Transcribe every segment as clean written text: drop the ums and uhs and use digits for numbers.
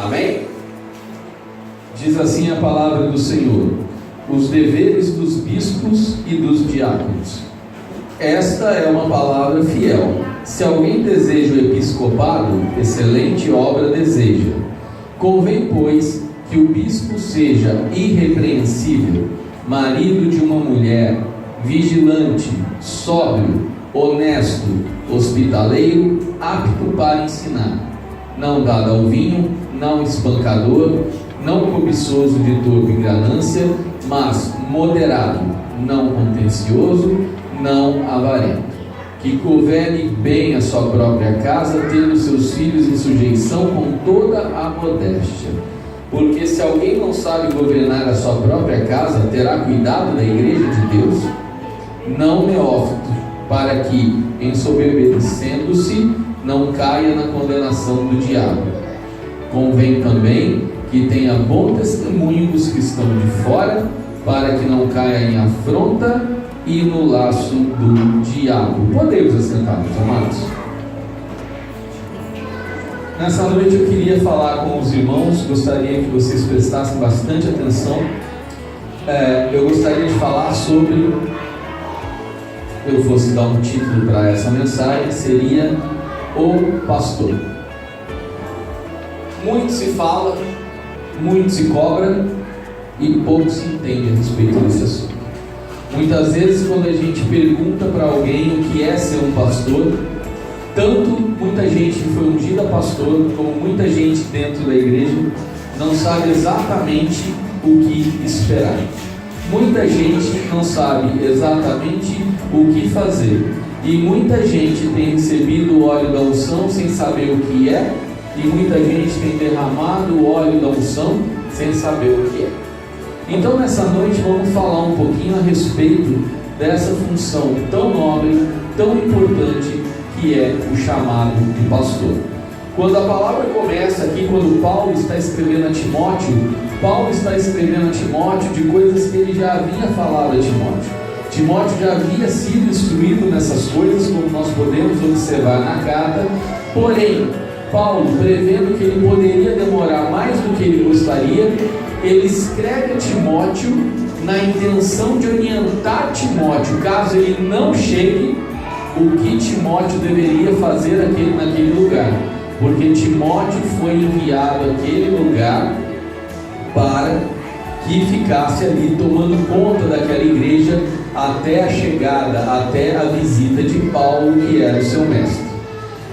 Amém? Diz assim a palavra do Senhor: os deveres dos bispos e dos diáconos. Esta é uma palavra fiel. Se alguém deseja o episcopado, excelente obra deseja. Convém, pois, que o bispo seja irrepreensível, marido de uma mulher, vigilante, sóbrio, honesto, hospitaleiro, apto para ensinar, não dado ao vinho, não espancador, não cobiçoso de torpe ganância, mas moderado, não contencioso, não avarento, que governe bem a sua própria casa, tendo seus filhos em sujeição com toda a modéstia. Porque se alguém não sabe governar a sua própria casa, terá cuidado da igreja de Deus? Não neófito, para que, ensoberbecendo-se, não caia na condenação do diabo. Convém também que tenha bom testemunho dos que estão de fora, para que não caia em afronta e no laço do diabo. Podemos assentar, meus amados? Nessa noite eu queria falar com os irmãos, gostaria que vocês prestassem bastante atenção. Eu gostaria de falar sobre, eu fosse dar um título para essa mensagem, seria o pastor. Muito se fala, muito se cobra e pouco se entende a respeito desse assunto. Muitas vezes, quando a gente pergunta para alguém o que é ser um pastor, tanto muita gente que foi ungida pastor, como muita gente dentro da igreja, não sabe exatamente o que esperar. Muita gente não sabe exatamente o que fazer. E muita gente tem recebido o óleo da unção sem saber o que é, e muita gente tem derramado o óleo da unção sem saber o que é. Então nessa noite vamos falar um pouquinho a respeito dessa função tão nobre, tão importante, que é o chamado de pastor. Quando a palavra começa aqui, quando Paulo está escrevendo a Timóteo, Paulo está escrevendo a Timóteo de coisas que ele já havia falado a Timóteo. Timóteo já havia sido instruído nessas coisas, como nós podemos observar na carta, porém, Paulo, prevendo que ele poderia demorar mais do que ele gostaria, ele escreve a Timóteo na intenção de orientar Timóteo, caso ele não chegue, o que Timóteo deveria fazer naquele lugar, porque Timóteo foi enviado àquele lugar para que ficasse ali tomando conta daquela igreja até a chegada, até a visita de Paulo, que era o seu mestre.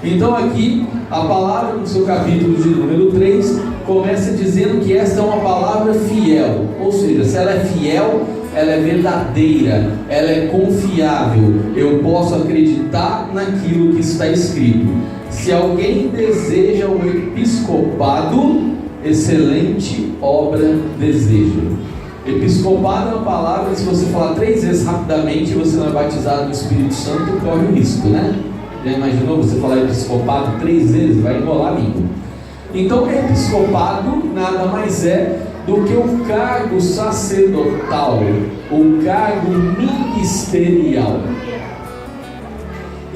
Então aqui, a palavra no seu capítulo de número 3, começa dizendo que esta é uma palavra fiel, ou seja, se ela é fiel, ela é verdadeira, ela é confiável, eu posso acreditar naquilo que está escrito. Se alguém deseja o episcopado, excelente obra deseja. Episcopado é uma palavra que, se você falar 3 vezes rapidamente, você não é batizado no Espírito Santo, corre o risco, né? Já imaginou você falar episcopado 3 vezes? Vai enrolar a língua. Então, episcopado nada mais é do que o cargo sacerdotal, o cargo ministerial.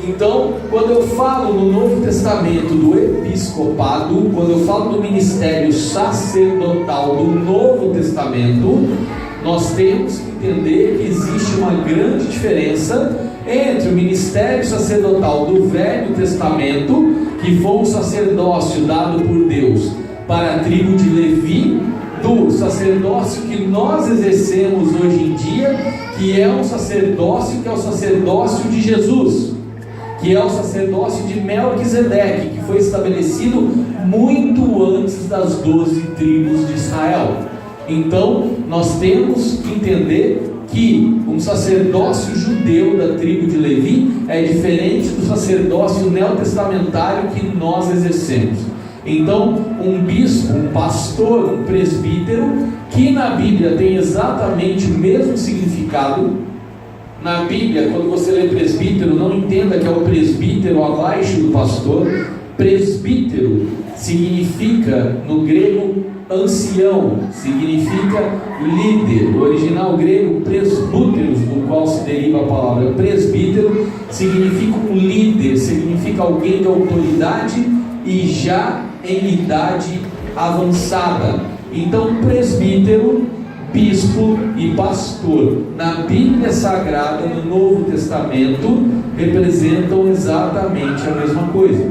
Então, quando eu falo no Novo Testamento do episcopado, quando eu falo do ministério sacerdotal do Novo Testamento, nós temos que entender que existe uma grande diferença entre o ministério sacerdotal do Velho Testamento, que foi um sacerdócio dado por Deus para a tribo de Levi, do sacerdócio que nós exercemos hoje em dia, que é um sacerdócio que é o sacerdócio de Jesus, que é o sacerdócio de Melquisedeque, que foi estabelecido muito antes das 12 tribos de Israel. Então, nós temos que entender que sacerdócio judeu da tribo de Levi é diferente do sacerdócio neotestamentário que nós exercemos. Então, um bispo, um pastor, um presbítero, que na Bíblia tem exatamente o mesmo significado. Na Bíblia, quando você lê presbítero, não entenda que é o presbítero abaixo do pastor. Presbítero significa, no grego, ancião, significa líder. O original grego, presbúteros, do qual se deriva a palavra presbítero, significa um líder, significa alguém de autoridade e já em idade avançada. Então, presbítero, bispo e pastor, na Bíblia Sagrada, no Novo Testamento, representam exatamente a mesma coisa.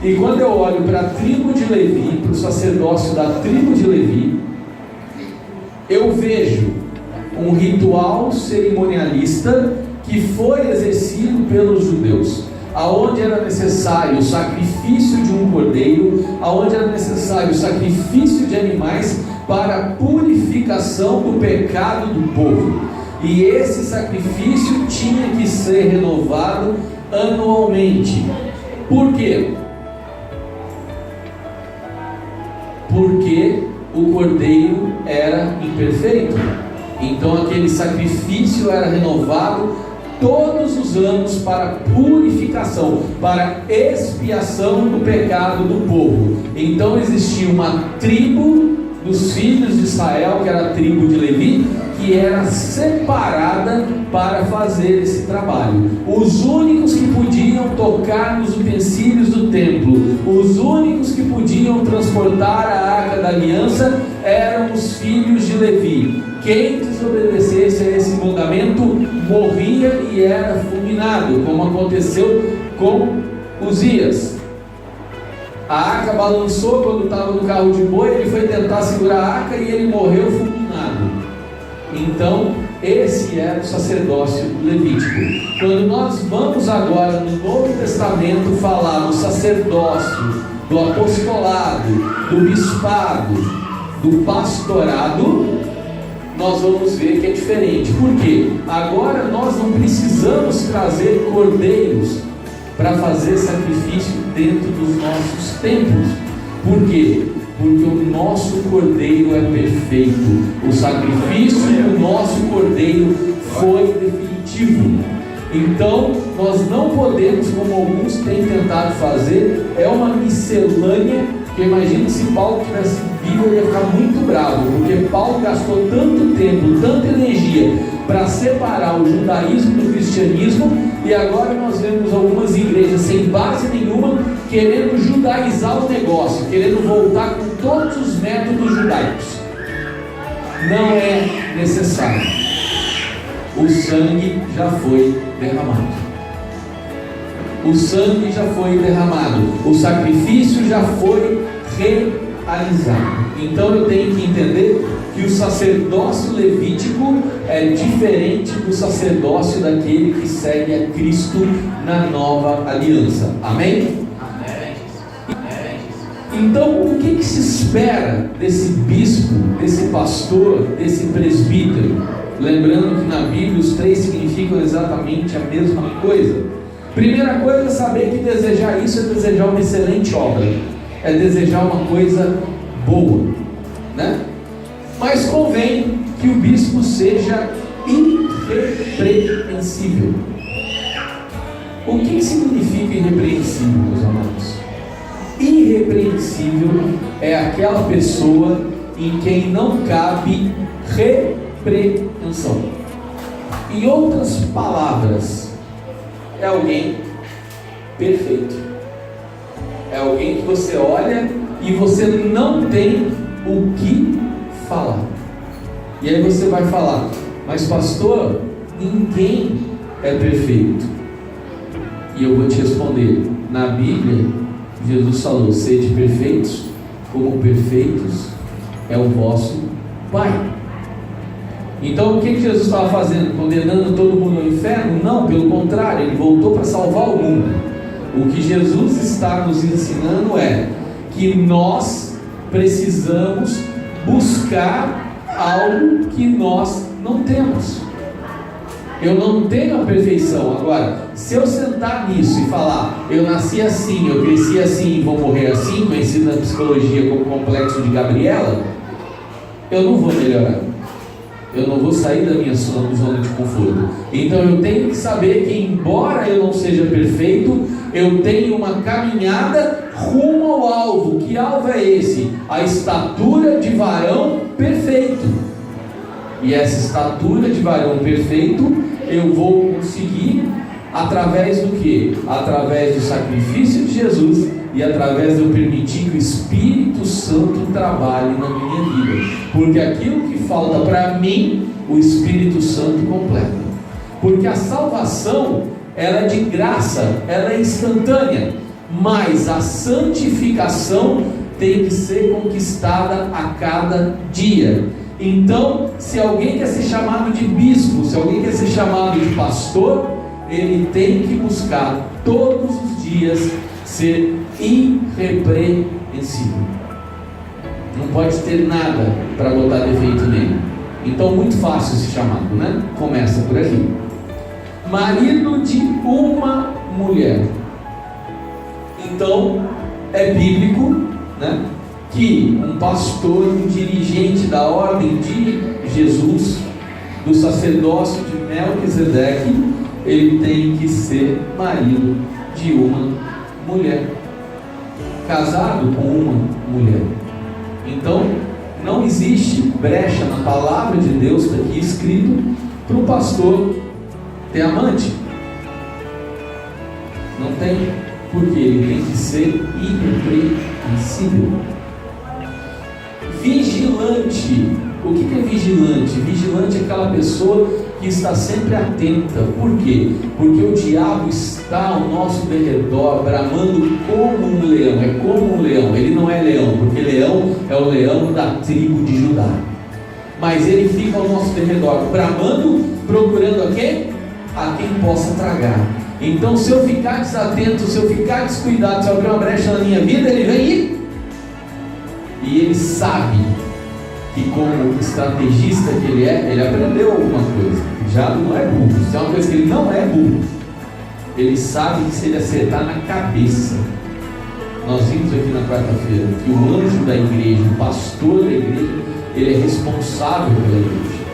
E quando eu olho para a tribo de Levi, para o sacerdócio da tribo de Levi, eu vejo um ritual cerimonialista que foi exercido pelos judeus, aonde era necessário o sacrifício de um cordeiro, aonde era necessário o sacrifício de animais para a purificação do pecado do povo. E esse sacrifício tinha que ser renovado anualmente. Por quê? Porque o cordeiro era imperfeito. Então aquele sacrifício era renovado todos os anos para purificação, para expiação do pecado do povo. Então existia uma tribo dos filhos de Israel, que era a tribo de Levi, que era separada para fazer esse trabalho. Os únicos que podiam tocar nos utensílios do templo, os únicos que podiam transportar a arca da aliança eram os filhos de Levi. Quem desobedecesse a esse mandamento morria e era fulminado, como aconteceu com Uzias. A arca balançou quando estava no carro de boi, ele foi tentar segurar a arca e ele morreu fulminado. Então, esse era o sacerdócio levítico. Quando nós vamos agora no Novo Testamento falar do sacerdócio, do apostolado, do bispado, do pastorado, nós vamos ver que é diferente. Por quê? Agora nós não precisamos trazer cordeiros para fazer sacrifício dentro dos nossos templos. Por quê? Porque o nosso cordeiro é perfeito. O sacrifício do nosso cordeiro foi definitivo. Então, nós não podemos, como alguns têm tentado fazer, é uma miscelânea, que imagina se Paulo tivesse vivo, ele ia ficar muito bravo, porque Paulo gastou tanto tempo, tanta energia para separar o judaísmo do cristianismo, e agora nós vemos algumas igrejas sem base nenhuma, querendo judaizar o negócio, querendo voltar com todos os métodos judaicos. Não é necessário. O sangue já foi derramado. O sangue já foi derramado. O sacrifício já foi realizado. Então eu tenho que entender que o sacerdócio levítico é diferente do sacerdócio daquele que segue a Cristo na nova aliança. Amém? Então, o que se espera desse bispo, desse pastor, desse presbítero? Lembrando que na Bíblia os três significam exatamente a mesma coisa. Primeira coisa é saber que desejar isso é desejar uma excelente obra, é desejar uma coisa boa, né? Mas convém que o bispo seja irrepreensível. O que significa irrepreensível, meus amados? Irrepreensível é aquela pessoa em quem não cabe repreensão. Em outras palavras, é alguém perfeito. É alguém que você olha e você não tem o que falar. E aí você vai falar: mas pastor, ninguém é perfeito. E eu vou te responder: na Bíblia, Jesus falou: sede perfeitos, como perfeitos é o vosso Pai. Então o que Jesus estava fazendo? Condenando todo mundo ao inferno? Não, pelo contrário, Ele voltou para salvar o mundo. O que Jesus está nos ensinando é que nós precisamos buscar algo que nós não temos. Eu não tenho a perfeição. Agora, se eu sentar nisso e falar, eu nasci assim, eu cresci assim e vou morrer assim, conhecido na psicologia como complexo de Gabriela, eu não vou melhorar. Eu não vou sair da minha zona de conforto. Então eu tenho que saber que, embora eu não seja perfeito, eu tenho uma caminhada rumo ao alvo. Que alvo é esse? A estatura de varão perfeito. E essa estatura de varão perfeito eu vou conseguir através do quê? Através do sacrifício de Jesus e através de eu permitir que o Espírito Santo trabalhe na minha vida. Porque aquilo que falta para mim, o Espírito Santo completa. Porque a salvação, ela é de graça, ela é instantânea, mas a santificação tem que ser conquistada a cada dia. Então, se alguém quer ser chamado de bispo, se alguém quer ser chamado de pastor, ele tem que buscar todos os dias ser irrepreensível. Não pode ter nada para botar defeito nele. Então, muito fácil esse chamado, né? Começa por aqui. Marido de uma mulher. Então, é bíblico, né, que um pastor, um dirigente da ordem de Jesus, do sacerdócio de Melquisedeque, ele tem que ser marido de uma mulher, casado com uma mulher. Então, não existe brecha na palavra de Deus, está aqui escrito, para o pastor ter amante. Não tem, porque ele tem que ser irrepreensível. Vigilante. O que é vigilante? Vigilante é aquela pessoa que está sempre atenta. Por quê? Porque o diabo está ao nosso derredor, bramando como um leão. É como um leão. Ele não é leão, porque leão é o leão da tribo de Judá. Mas ele fica ao nosso derredor, bramando, procurando a quem? A quem possa tragar. Então, se eu ficar desatento, se eu ficar descuidado, se eu abrir uma brecha na minha vida, ele vem e ele sabe que, como estrategista que ele é, ele aprendeu alguma coisa. Já não é burro. Se é uma coisa que ele não é burro, ele sabe que se ele acertar na cabeça. Nós vimos aqui na quarta-feira que o anjo da igreja, o pastor da igreja, ele é responsável pela igreja.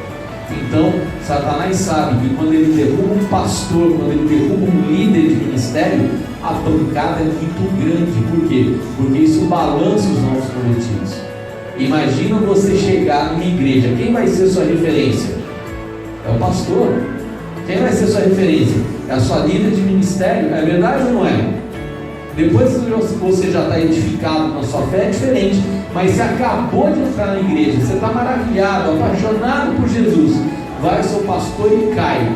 Então, Satanás sabe que quando ele derruba um pastor, quando ele derruba um líder de ministério, a pancada é muito grande. Por quê? Porque isso balança os nossos convertidos. Imagina você chegar numa igreja, quem vai ser sua referência? É o pastor. Quem vai ser sua referência? É a sua líder de ministério. É verdade ou não é? Depois que você já está edificado na sua fé, é diferente. Mas você acabou de entrar na igreja, você está maravilhado, apaixonado por Jesus, vai o seu pastor e cai.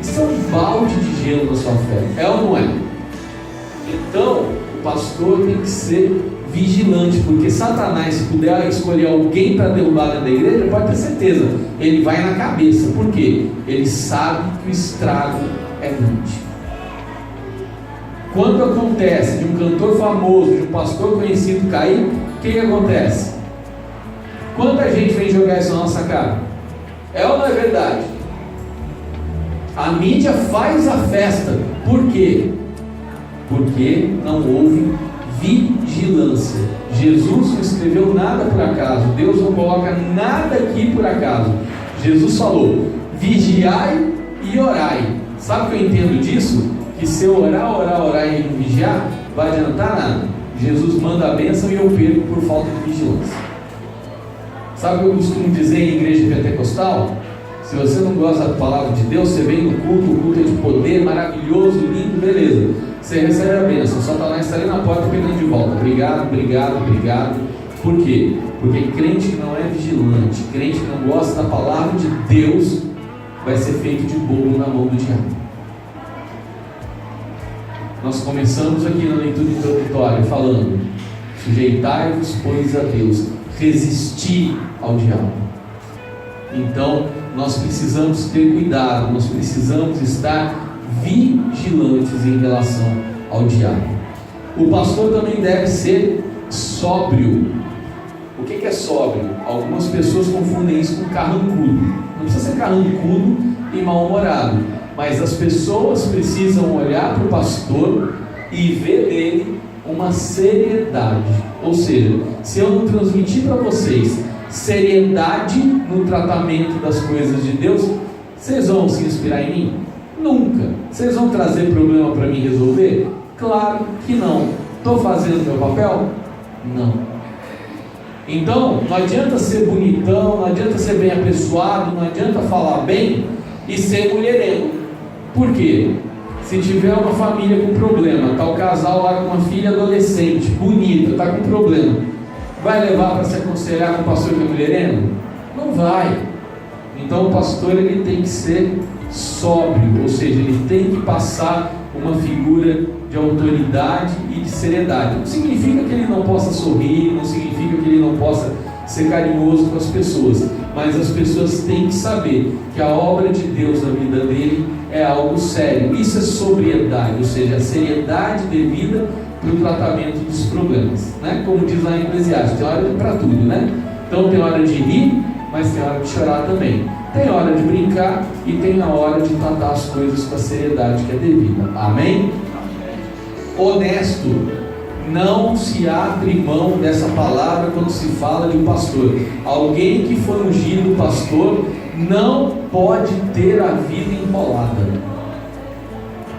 Isso é um balde de gelo na sua fé, é ou não é? Então, o pastor tem que ser vigilante, porque Satanás, se puder escolher alguém para derrubar dentro da igreja, pode ter certeza, ele vai na cabeça. Por quê? Ele sabe que o estrago é grande. Quando acontece de um cantor famoso, de um pastor conhecido cair, o que acontece? Quanta gente vem jogar isso na nossa cara? É ou não é verdade? A mídia faz a festa. Por quê? Porque não houve vigilância. Jesus não escreveu nada por acaso. Deus não coloca nada aqui por acaso. Jesus falou: vigiai e orai. Sabe o que eu entendo disso? Que se eu orar e não vigiar, vai adiantar nada. Jesus manda a bênção e eu perco por falta de vigilância. Sabe o que eu costumo dizer em igreja pentecostal? Se você não gosta da palavra de Deus, você vem no culto, o culto é de poder, maravilhoso, lindo, beleza. Você recebe a bênção, Satanás está ali na porta pegando de volta. Obrigado, obrigado, obrigado. Por quê? Porque crente que não é vigilante, crente que não gosta da palavra de Deus, vai ser feito de bolo na mão do diabo. Nós começamos aqui na leitura introdutória falando: sujeitai-vos, pois, a Deus, resistir ao diabo. Então, nós precisamos ter cuidado, nós precisamos estar vigilantes em relação ao diabo. O pastor também deve ser sóbrio. O que é sóbrio? Algumas pessoas confundem isso com carrancudo. precisa ser carrancudo e mal-humorado, mas as pessoas precisam olhar para o pastor e ver dele uma seriedade. Ou seja, se eu não transmitir para vocês seriedade no tratamento das coisas de Deus, vocês vão se inspirar em mim? Nunca. Vocês vão trazer problema para mim resolver? Claro que não. Estou fazendo meu papel? Não. Então, não adianta ser bonitão, não adianta ser bem apessoado, não adianta falar bem e ser mulherengo. Por quê? Se tiver uma família com problema, está o casal lá com uma filha adolescente, bonita, está com problema, vai levar para se aconselhar com o pastor que é mulherengo? Não vai. Então o pastor ele tem que ser sóbrio, ou seja, ele tem que passar uma figura de autoridade e de seriedade. Não significa que ele não possa sorrir, não significa que ele não possa ser carinhoso com as pessoas, mas as pessoas têm que saber que a obra de Deus na vida dele é algo sério. Isso é sobriedade, ou seja, a seriedade devida para o tratamento dos problemas, né? Como diz lá em Eclesiastes, tem hora para tudo, né? Então tem hora de rir, mas tem hora de chorar também. Tem hora de brincar e tem a hora de tratar as coisas com a seriedade que é devida. Amém? Honesto. Não se abre mão dessa palavra quando se fala de um pastor. Alguém que for ungido pastor não pode ter a vida enrolada.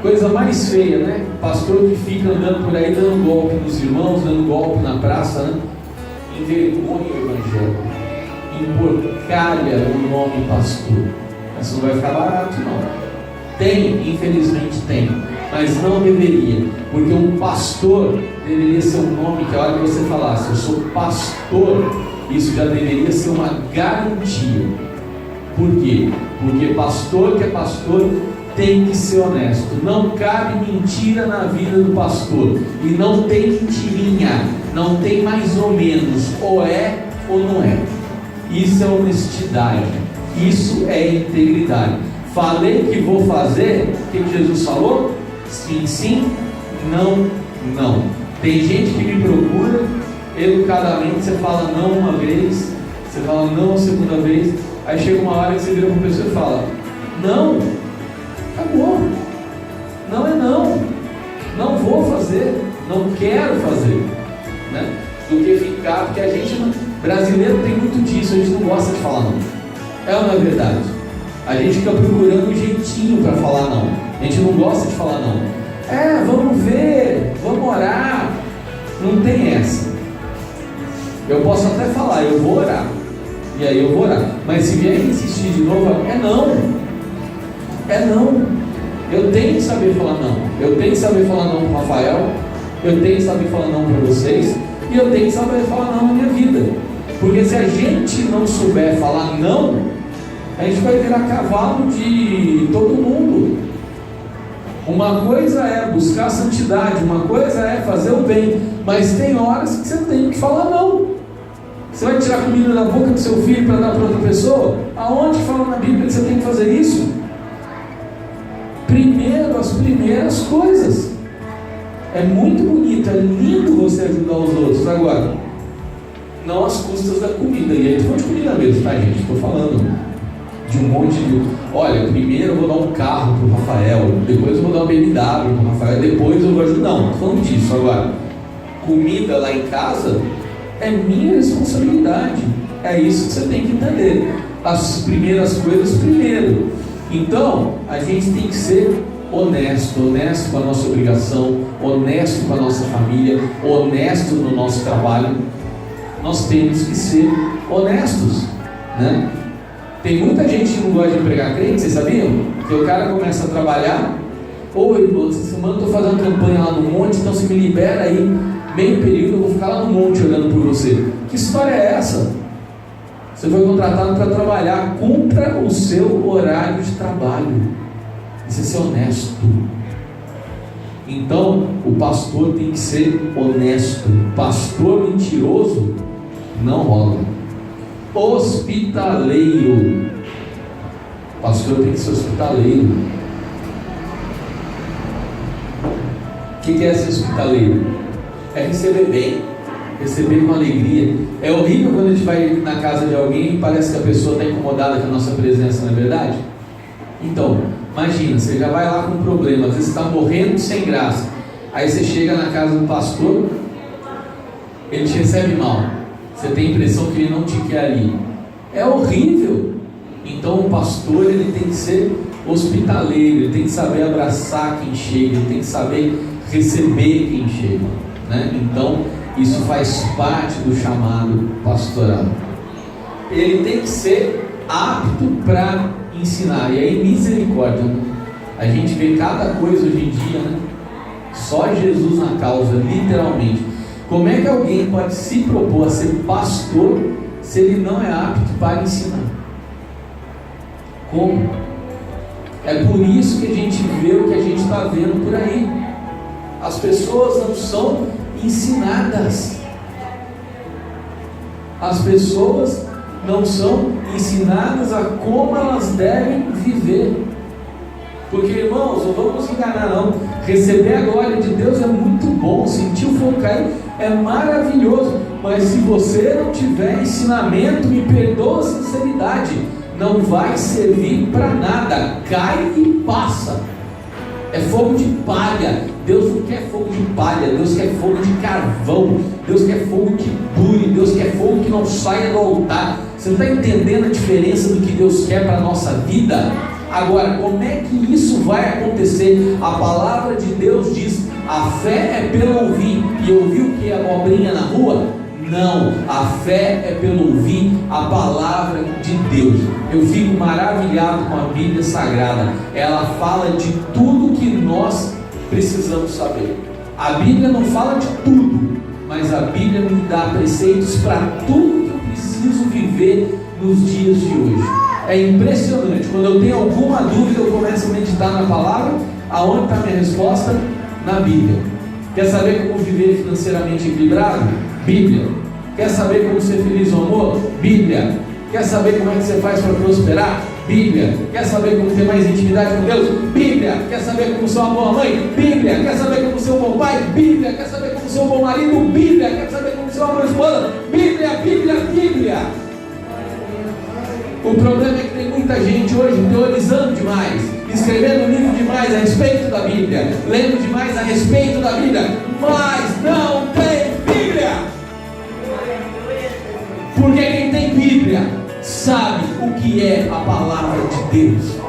Coisa mais feia, né? Pastor que fica andando por aí dando golpe nos irmãos, dando golpe na praça, né? Envergonha o evangelho, emporcalha o nome pastor. Isso não vai ficar barato, não. Tem, infelizmente tem, mas não deveria, porque um pastor deveria ser um nome que a hora que você falasse, eu sou pastor, isso já deveria ser uma garantia. Por quê? Porque pastor que é pastor tem que ser honesto. Não cabe mentira na vida do pastor, e não tem mentirinha, não tem mais ou menos, ou é ou não é. Isso é honestidade, isso é integridade. Falei que vou fazer, o que Jesus falou? Sim, sim, não, não. Tem gente que me procura educadamente, você fala não uma vez, você fala não a segunda vez, aí chega uma hora que você vira para a pessoa e fala não, acabou, não é não, não vou fazer, não quero fazer, né? Do que ficar, porque a gente, brasileiro tem muito disso, a gente não gosta de falar não. É ou não é verdade? A gente fica procurando um jeitinho para falar não. A gente não gosta de falar não. Vamos ver, vamos orar. Não tem essa. Eu posso até falar, eu vou orar. E aí eu vou orar. Mas se vier insistir de novo, é não. É não. Eu tenho que saber falar não. Eu tenho que saber falar não para o Rafael. Eu tenho que saber falar não para vocês. E eu tenho que saber falar não na minha vida. Porque se a gente não souber falar não, a gente vai virar cavalo de todo mundo. Uma coisa é buscar a santidade, uma coisa é fazer o bem, mas tem horas que você tem que falar não. Você vai tirar comida da boca do seu filho para dar para outra pessoa? Aonde fala na Bíblia que você tem que fazer isso? Primeiro, as primeiras coisas. É muito bonito, é lindo você ajudar os outros. Agora, não às custas da comida. E aí, estou de comida mesmo, tá, gente? Estou falando de um monte de... Olha, primeiro eu vou dar um carro para o Rafael, depois eu vou dar uma BMW para o Rafael, depois eu vou ajudar. Não, estou falando disso. Agora, comida lá em casa é minha responsabilidade. É isso que você tem que entender. As primeiras coisas primeiro. Então, a gente tem que ser honesto com a nossa obrigação, honesto com a nossa família, honesto no nosso trabalho. Nós temos que ser honestos, né? Tem muita gente que não gosta de empregar crente, vocês sabiam? Que o cara começa a trabalhar, irmão, essa semana eu estou fazendo campanha lá no monte, então se me libera aí, meio período, eu vou ficar lá no monte olhando por você. Que história é essa? Você foi contratado para trabalhar, cumpra o seu horário de trabalho. Isso é ser honesto. Então, o pastor tem que ser honesto. Pastor mentiroso não rola. Hospitaleiro. Pastor tem que ser hospitaleiro. O que é ser hospitaleiro? É receber bem. receber com alegria. É horrível quando a gente vai na casa de alguém e parece que a pessoa está incomodada com a nossa presença, não é verdade? Então, imagina, você já vai lá com um problema, às vezes você está morrendo sem graça, aí você chega na casa do pastor, ele te recebe mal, você tem a impressão que ele não te quer ali, é horrível. Então o pastor, ele tem que ser hospitaleiro, ele tem que saber abraçar quem chega, ele tem que saber receber quem chega, né? Então isso faz parte do chamado pastoral. Ele tem que ser apto para ensinar. E aí, misericórdia, né? A gente vê cada coisa hoje em dia, né? Só Jesus na causa, literalmente. Como é que alguém pode se propor a ser pastor se ele não é apto para ensinar? Como? É por isso que a gente vê o que a gente está vendo por aí. As pessoas não são ensinadas. As pessoas não são ensinadas a como elas devem viver. Porque, irmãos, não vamos enganar não. Receber a glória de Deus é muito bom, sentir o fogo cair é maravilhoso. Mas se você não tiver ensinamento, me perdoa a sinceridade, não vai servir para nada. Cai e passa. É fogo de palha. Deus não quer fogo de palha, Deus quer fogo de carvão, Deus quer fogo que dure, Deus quer fogo que não saia do altar. Você não está entendendo a diferença do que Deus quer para a nossa vida? Agora, como é que isso vai acontecer? A palavra de Deus diz: a fé é pelo ouvir. E ouvir o que? Abobrinha na rua? Não, a fé é pelo ouvir a palavra de Deus. Eu fico maravilhado com a Bíblia Sagrada. Ela fala de tudo que nós precisamos saber. A Bíblia não fala de tudo, mas a Bíblia me dá preceitos para tudo que eu preciso viver nos dias de hoje. É impressionante. Quando eu tenho alguma dúvida, eu começo a meditar na palavra. Aonde está a minha resposta? Na Bíblia. Quer saber como viver financeiramente equilibrado? Bíblia. Quer saber como ser feliz no amor? Bíblia. Quer saber como é que você faz para prosperar? Bíblia. Quer saber como ter mais intimidade com Deus? Bíblia. Quer saber como ser uma boa mãe? Bíblia. Quer saber como ser um bom pai? Bíblia. Quer saber como ser um bom marido? Bíblia. Quer saber como ser uma boa esposa? Bíblia, Bíblia, Bíblia. O problema é que tem muita gente hoje teorizando demais, escrevendo livro demais a respeito da Bíblia, lendo demais a respeito da Bíblia, mas não tem Bíblia. Porque quem tem Bíblia sabe o que é a palavra de Deus.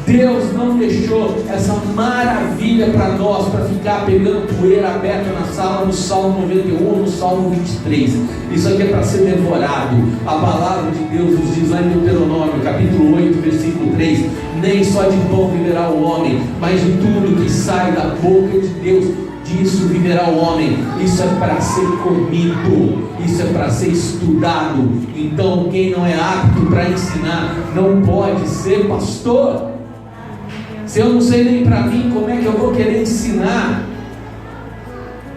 Deus não deixou essa maravilha para nós, para ficar pegando poeira aberta na sala, no Salmo 91, no Salmo 23. Isso aqui é para ser devorado. A palavra de Deus nos diz lá em Deuteronômio, capítulo 8, versículo 3: nem só de pão viverá o homem, mas de tudo que sai da boca de Deus, disso viverá o homem. Isso é para ser comido, isso é para ser estudado. Então quem não é apto para ensinar não pode ser pastor. Se eu não sei nem para mim, como é que eu vou querer ensinar?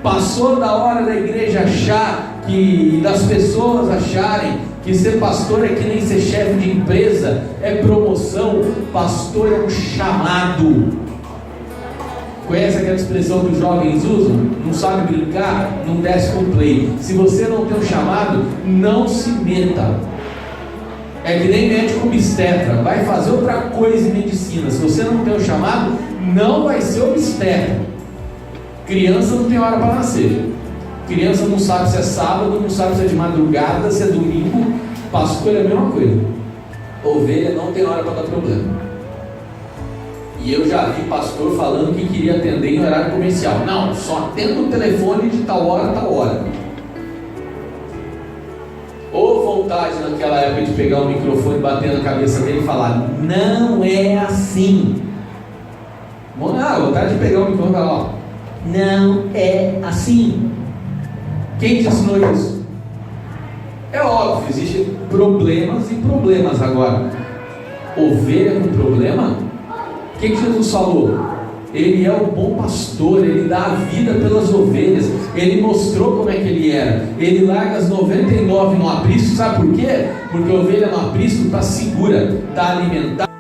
Passou da hora da igreja achar que, das pessoas acharem que ser pastor é que nem ser chefe de empresa, é promoção. Pastor é um chamado. Conhece aquela expressão que os jovens usam? Não sabe brincar? Não desce com play. Se você não tem um chamado, não se meta. É que nem médico obstetra, vai fazer outra coisa em medicina. Se você não tem o chamado, não vai ser obstetra. Criança não tem hora para nascer. Criança não sabe se é sábado, não sabe se é de madrugada, se é domingo. Pastor é a mesma coisa. Ovelha não tem hora para dar problema. E eu já vi pastor falando que queria atender em horário comercial. Não, só atendo o telefone de tal hora a tal hora. Ou vontade naquela época de pegar o microfone, bater na cabeça dele e falar: não é assim. Vontade de pegar o microfone e falar: ó, não é assim. Quem te ensinou isso? É óbvio, existem problemas e problemas. Agora, ovelha com problema? O que Jesus falou? Ele é o bom pastor, ele dá a vida pelas ovelhas. Ele mostrou como é que ele era. Ele larga as 99 no aprisco, sabe por quê? Porque a ovelha no aprisco está segura, está alimentada.